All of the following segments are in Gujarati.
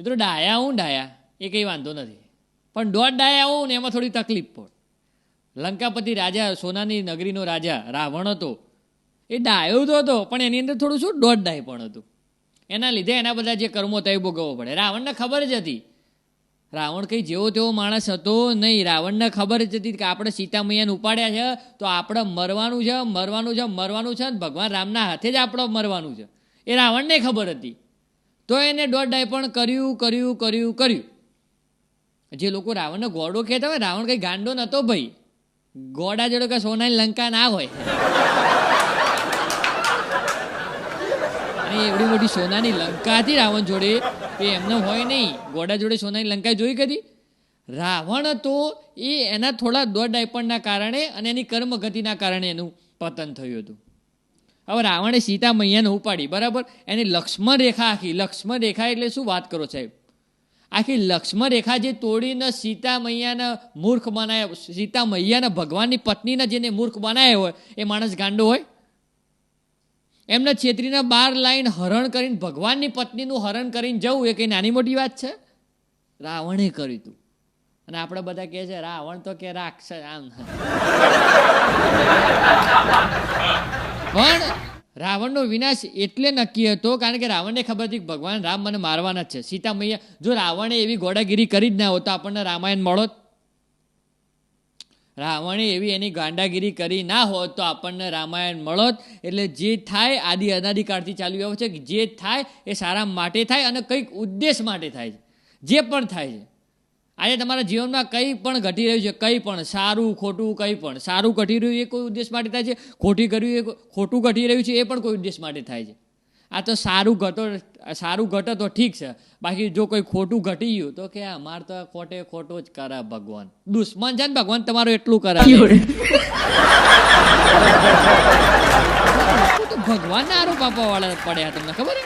મિત્રો ડાયા હું ડાયા એ કંઈ વાંધો નથી, પણ દોઢ ડાયા હું ને એમાં થોડી તકલીફ પડે. લંકાપતિ રાજા, સોનાની નગરીનો રાજા રાવણ હતો, એ ડાયો તો હતો પણ એની અંદર થોડું શું દોઢ ડાય પણ હતું. એના લીધે એના બધા જે કર્મો હતા એ ભોગવવો પડે. રાવણને ખબર જ હતી, રાવણ કંઈ જેવો તેવો માણસ હતો નહીં. રાવણને ખબર જ હતી કે આપણે સીતા મૈયાને ઉપાડ્યા છે તો આપણે મરવાનું છે, મરવાનું છે, મરવાનું છે, ભગવાન રામના હાથે જ આપણે મરવાનું છે, એ રાવણને ખબર હતી. તો એને દોઢ ડાય પણ કર્યું. જે લોકો રાવણને ગોડો કહેતા હોય, રાવણ કંઈ ગાંડો નહોતો ભાઈ. ગોડા જોડે કે સોનાની લંકા ના હોય. અને એવડી મોટી સોનાની લંકા હતી રાવણ જોડે, એ એમને હોય નહીં. ગોડા જોડે સોનાની લંકા જોઈ કદી? રાવણ હતો એ એના થોડા દોઢ ડાયપણના કારણે અને એની કર્મગતિના કારણે એનું પતન થયું હતું. હવે રાવણે સીતા મૈયાને ઉપાડી, બરાબર. એની લક્ષ્મણ રેખા આખી, લક્ષ્મણ રેખા એટલે શું વાત કરો સાહેબ? આખી લક્ષ્મણ રેખા જે તોડીને સીતા મૈયાને મૂર્ખ બનાવ્યા, સીતા મૈયાને ભગવાનની પત્નીને જેને મૂર્ખ બનાવ્યા હોય એ માણસ ગાંડો હોય? એમને છેતરીને 12 લાઈન હરણ કરીને ભગવાનની પત્નીનું હરણ કરીને જવું એ કંઈ નાની મોટી વાત છે? રાવણે કર્યું હતું. અને આપણે બધા કહે છે રાવણ તો કે રાક્ષસ આમ. પણ રાવણનો વિનાશ એટલે નક્કી હતો કારણ કે રાવણને ખબર હતી કે ભગવાન રામ મને મારવાના જ છે. સીતા મૈયા, જો રાવણે એવી ગોડાગીરી કરી જ ના હોત તો આપણને રામાયણ મળોત. રાવણે એવી એની ગાંડાગીરી કરી ના હોત તો આપણને રામાયણ મળોત. એટલે જે થાય આદિ અનાદિકાળથી ચાલ્યું આવે છે કે જે થાય એ સારા માટે થાય અને કંઈક ઉદ્દેશ માટે થાય છે. જે પણ થાય છે આજે તમારા જીવનમાં કંઈ પણ ઘટી રહ્યું છે, કંઈ પણ સારું ખોટું, કંઈ પણ સારું ઘટી રહ્યું એ કોઈ ઉદ્દેશ માટે થાય છે, ખોટું ઘટી રહ્યું છે એ પણ કોઈ ઉદ્દેશ માટે થાય છે. આ તો સારું ઘટે તો ઠીક છે, બાકી જો કોઈ ખોટું ઘટી ગયું તો કે અમારે તો ખોટું જ કરે ભગવાન. દુશ્મન છે ને ભગવાન તમારું એટલું કરે. ભગવાનના આરોપ આપવા વાળા પડ્યા, તમને ખબર છે?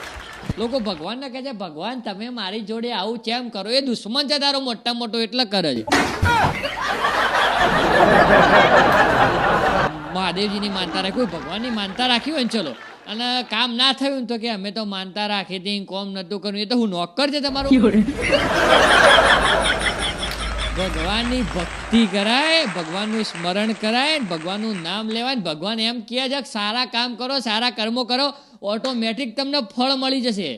લોકો ભગવાનને કહે છે ભગવાન તમે મારી જોડે આવું કેમ કરો? એ દુશ્મન છે તારો મોટા મોટો એટલે કરે છે. મહાદેવજીની માનતા રાખી, ભગવાનની માનતા રાખી હોય ને ચલો, અને કામ ના થયું ને તો કે અમે તો માનતા રાખી હતી, કોમ નતું કર્યું. એ તો હું નોકર છે તમારું? ભગવાનની ભક્તિ કરાય, ભગવાનનું સ્મરણ કરાય, ભગવાનનું નામ લેવાય. ભગવાન એમ કહે છે કે સારા કામ કરો, સારા કર્મો કરો, ઓટોમેટિક તમને ફળ મળી જશે.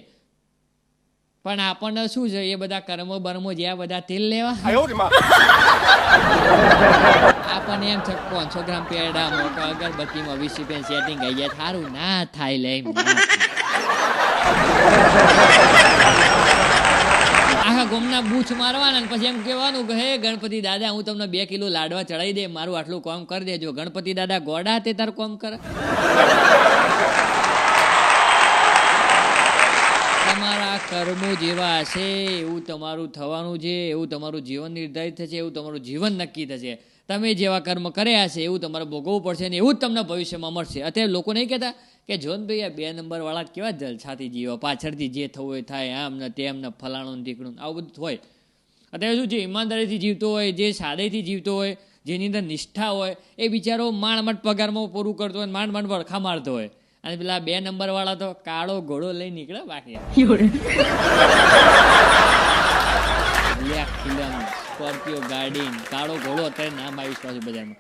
પણ આપણને શું છે, એ બધા કર્મો બર્મો જ્યાં બધા તેલ લેવા, આપણને એમ છે 500 ગ્રામ પેડા મોટા અગરબત્તીમાં 20 રૂપિયા સેટિંગ આવી જાય, સારું ના થાય લે. આખા ગોમના બૂચ મારવાના ને પછી એમ કહેવાનું કે હે ગણપતિ દાદા હું તમને 2 કિલો લાડવા ચડાવી દે, મારું આટલું કામ કરી દેજો. ગણપતિ દાદા ગોડા તે તાર કામ કરે? તમારા કર્મો જેવા હશે એવું તમારું થવાનું છે, એવું તમારું જીવન નિર્ધારિત થશે, એવું તમારું જીવન નક્કી થશે. તમે જેવા કર્મ કર્યા છે એવું તમારે ભોગવવું પડશે ને એવું જ તમને ભવિષ્યમાં મળશે. અત્યારે લોકો નહીં કહેતા કે જોન ભાઈ આ 2 નંબર વાળા કેવા જલસાથી જીવો, પાછળથી જે થવું હોય થાય, આમ ને તેમ ને ફલાણું ઢીકણું આવું બધું હોય. અત્યારે શું છે, ઈમાનદારીથી જીવતો હોય, જે સાદેથી જીવતો હોય, જેની અંદર નિષ્ઠા હોય, એ બિચારો માંડ પગારમાં પૂરું કરતો હોય, માંડ વળખા મારતો હોય. અને પેલા 2 નંબર વાળા તો કાળો ઘોડો લઈ નીકળે બાકી સ્કોર્પિયો ગાડી, કાળો ઘોડો અત્યારે નામ આવ્યું પાછું બજારમાં.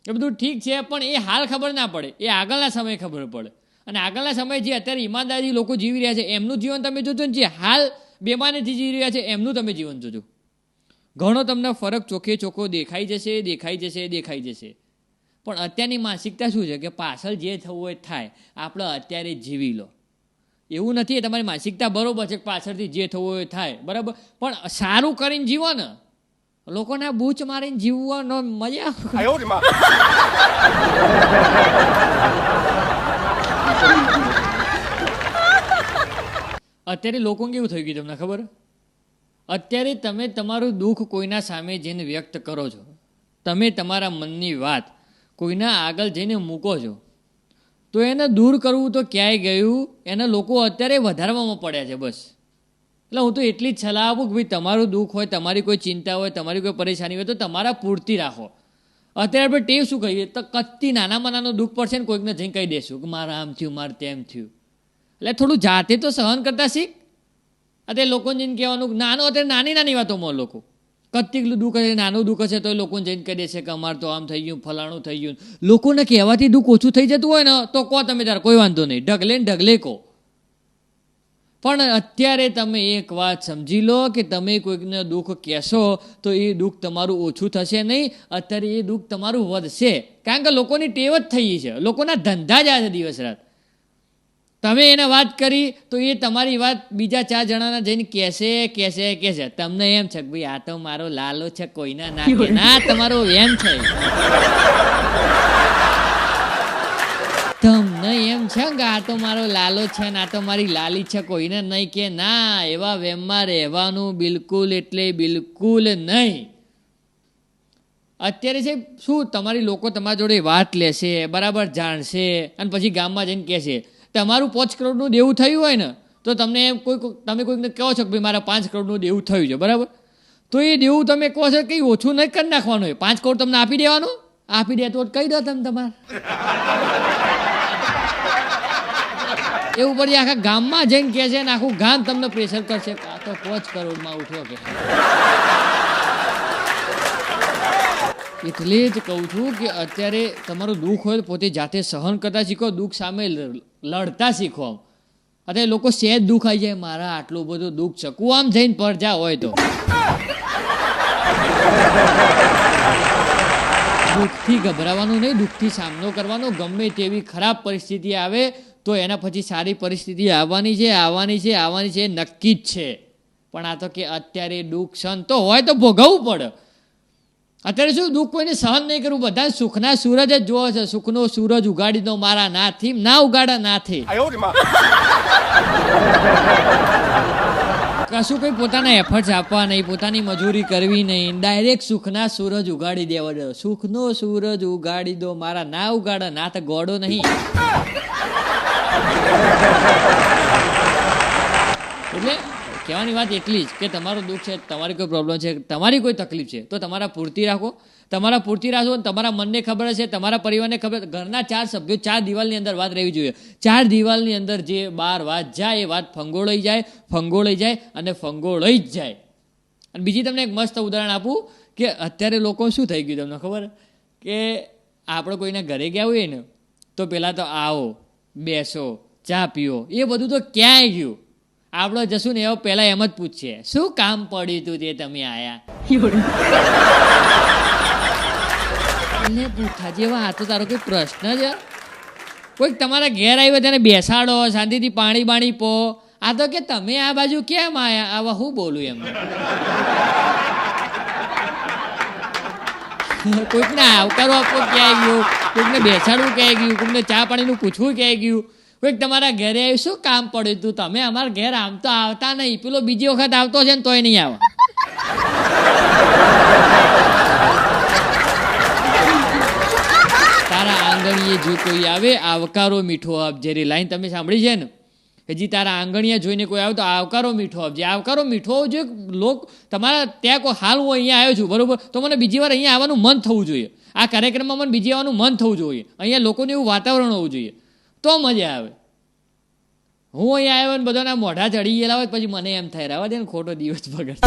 એ બધું ઠીક છે પણ એ હાલ ખબર ના પડે, એ આગળના સમયે ખબર પડે. અને આગળના સમયે જે અત્યારે ઈમાનદારી લોકો જીવી રહ્યા છે એમનું જીવન તમે જોજો ને જે હાલ બેમાનીથી જીવી રહ્યા છે એમનું તમે જીવન જોજો, ઘણો તમને ફરક ચોખ્ખે ચોખ્ખો દેખાઈ જશે. પણ અત્યારની માનસિકતા શું છે કે પાછળ જે થવું હોય થાય, આપણે અત્યારે જીવી લો. એવું નથી, તમારી માનસિકતા બરોબર છે કે પાછળથી જે થવું હોય થાય, બરાબર, પણ સારું કરીને જીવો ને. લોકોને બૂચ મારીને જીવવાનો મજા. અત્યારે લોકો કેવું થઈ ગયું તમને ખબર? અત્યારે તમે તમારું દુઃખ કોઈના સામે જઈને વ્યક્ત કરો છો, તમે તમારા મનની વાત કોઈના આગળ જઈને મૂકો છો, તો એને દૂર કરવું તો ક્યાંય ગયું, એને લોકો અત્યારે વધારવામાં પડ્યા છે બસ. એટલે હું તો એટલી જ સલાહ આપું કે ભાઈ તમારું દુઃખ હોય, તમારી કોઈ ચિંતા હોય, તમારી કોઈ પરેશાની હોય તો તમારા પૂરતી રાખો. અત્યારે આપણે ટેવ શું કહીએ તો કત્તી નાનામાં નાનું દુઃખ પડશે ને કોઈકને જઈને કહી દેશું કે મારે આમ થયું, મારે તેમ થયું. એટલે થોડું જાતે તો સહન કરતા શીખ. અત્યારે લોકોને જઈને કહેવાનું નાનો અત્યારે નાની નાની વાતોમાં લોકો કેટલું દુઃખ હશે, નાનું દુઃખ હશે તો એ લોકોને જઈને કહી દેશે કે અમારે તો આમ થઈ ગયું, ફલાણું થઈ ગયું. લોકોને કહેવાથી દુઃખ ઓછું થઈ જતું હોય ને તો કહો તમે તાર કોઈ વાંધો નહીં, ઢગલે ને ઢગલે કહો. પણ અત્યારે તમે એક વાત સમજી લો કે તમે કોઈકને દુઃખ કહેશો તો એ દુઃખ તમારું ઓછું થશે નહીં, અત્યારે એ દુઃખ તમારું વધશે. કારણ કે લોકોની ટેવ જ થઈ છે, લોકોના ધંધા જ આ છે દિવસ રાત. તમે એને વાત કરી તો એ તમારી વાત બીજા 4 જણાને જઈને કહેશે. તમને એમ છે કે ભાઈ આ તો મારો લાલો છે, કોઈના ના તમારો એમ છે. તમને એમ છે કે આ તો મારો લાલો છે ને આ તો મારી લાલી છે, કોઈને નહીં કે ના. એવા વેમમાં રહેવાનું બિલકુલ એટલે બિલકુલ નહીં. અત્યારે છે શું તમારી લોકો તમારા જોડે વાત લેશે, બરાબર જાણશે અને પછી ગામમાં જઈને કહેશે. તમારું 5 કરોડનું દેવું થયું હોય ને તો તમને તમે કોઈકને કહો છો કે ભાઈ મારા 5 કરોડનું દેવું થયું છે, બરાબર. તો એ દેવું તમે કહો છો કંઈ ઓછું નહીં કરી નાખવાનું હોય. 5 કરોડ તમને આપી દેવાનું, આપી દે તો કહી દો તમે તમારે. એવું પછી આખા ગામમાં જઈને કહે છે ને આખું ગામ તમને પ્રેશર કરશે કે આ તો 5 કરોડમાં ઉઠ્યો કે. એટલે જ કહું છું કે અત્યારે તમારું દુઃખ હોય તો પોતે જાતે સહન કરતા શીખો, દુઃખ સામે લડતા શીખો. અત્યારે લોકો સહેજ દુઃખ આવી જાય, મારા આટલું બધું દુઃખ છે, કુવામાં જઈને પડજા હોય તો દુઃખથી ગભરાવાનું નહીં, દુઃખથી સામનો કરવાનો. ગમે તેવી ખરાબ પરિસ્થિતિ આવે તો એના પછી સારી પરિસ્થિતિ આવવાની છે નક્કી જ છે. પણ આ તો કે અત્યારે દુઃખ સહન તો હોય તો ભોગવવું પડે. અત્યારે શું દુઃખ કોઈને સહન નહીં કરવું, બધા સુખના સૂરજ જ જોવે છે. સુખનો સૂરજ ઉગાડી દો મારા નાથી, ના ઉગાડા નાથી. કશું કંઈ પોતાના એફર્ટ્સ આપવા નહીં, પોતાની મજૂરી કરવી નહીં, ડાયરેક્ટ સુખના સૂરજ ઉગાડી દેવા દો. સુખનો સૂરજ ઉગાડી દો મારા, ના ઉગાડા ના તો ગોડો નહીં. એટલે કહેવાની વાત એટલી જ કે તમારું દુઃખ છે, તમારી કોઈ પ્રોબ્લેમ છે, તમારી કોઈ તકલીફ છે તો તમારા પૂરતી રાખો અને તમારા મનને ખબર છે, તમારા પરિવારને ખબર. ઘરના 4 સભ્યો 4 દિવાલની અંદર વાત રહેવી જોઈએ. 4 દિવાલની અંદર જે 12 વાત જાય એ વાત ફંગોળાઈ જાય અને ફંગોળાઈ જ જાય. અને બીજી તમને એક મસ્ત ઉદાહરણ આપું કે અત્યારે લોકો શું થઈ ગયું તમને ખબર કે આપણે કોઈના ઘરે ગયા હોઈએ ને તો પહેલાં તો આવો, બેસો, ચા પીઓ, એ બધું તો ક્યાંય ગયું. આપણે જશું ને એવો પહેલાં એમ જ પૂછીએ શું કામ પડ્યું હતું તે તમે આયા. એટલે પૂછા જેવા આ તો તારો કોઈ પ્રશ્ન છે? કોઈક તમારા ઘેર આવ્યો તેને બેસાડો, શાંતિથી પાણી બાણી પો. આ તો કે તમે આ બાજુ કેમ આયા, આવા હું બોલું એમ. કોઈકને આવકારો આપવો ક્યાંય ગયું, કોઈકને બેસાડવું ક્યાંય ગયું, કોઈકને ચા પાણીનું પૂછવું ક્યાંય ગયું. કોઈક તમારા ઘરે આવ્યું શું કામ પડ્યું તું, તમે અમારા ઘેર આમ તો આવતા નહીં, પેલો બીજી વખત આવતો છે ને તોય નહીં આવે. તારા આંગણીએ જો કોઈ આવે આવકારો મીઠો આપજે. રે લાઈન તમે સાંભળી છે ને, હજી તારા આંગણીએ જોઈને કોઈ આવે તો આવકારો મીઠો આપજે. આવકારો મીઠો હોવો જોઈએ. લોક તમારા ત્યાં કોઈ હાલ હું અહીંયા આવ્યો છું બરોબર, તો મને બીજી વાર અહીંયા આવવાનું મન થવું જોઈએ. આ કાર્યક્રમમાં મને બીજી આવવાનું મન થવું જોઈએ. અહીંયા લોકોને એવું વાતાવરણ હોવું જોઈએ તો મજા આવે. હું અહીંયા આવ્યો ને બધાના મોઢા ચડી ગયેલા હોય પછી મને એમ થાય રહેવા દે ને, ખોટો દિવસ બગડ.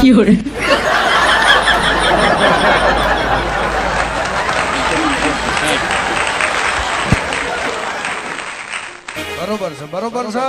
બરોબર છે.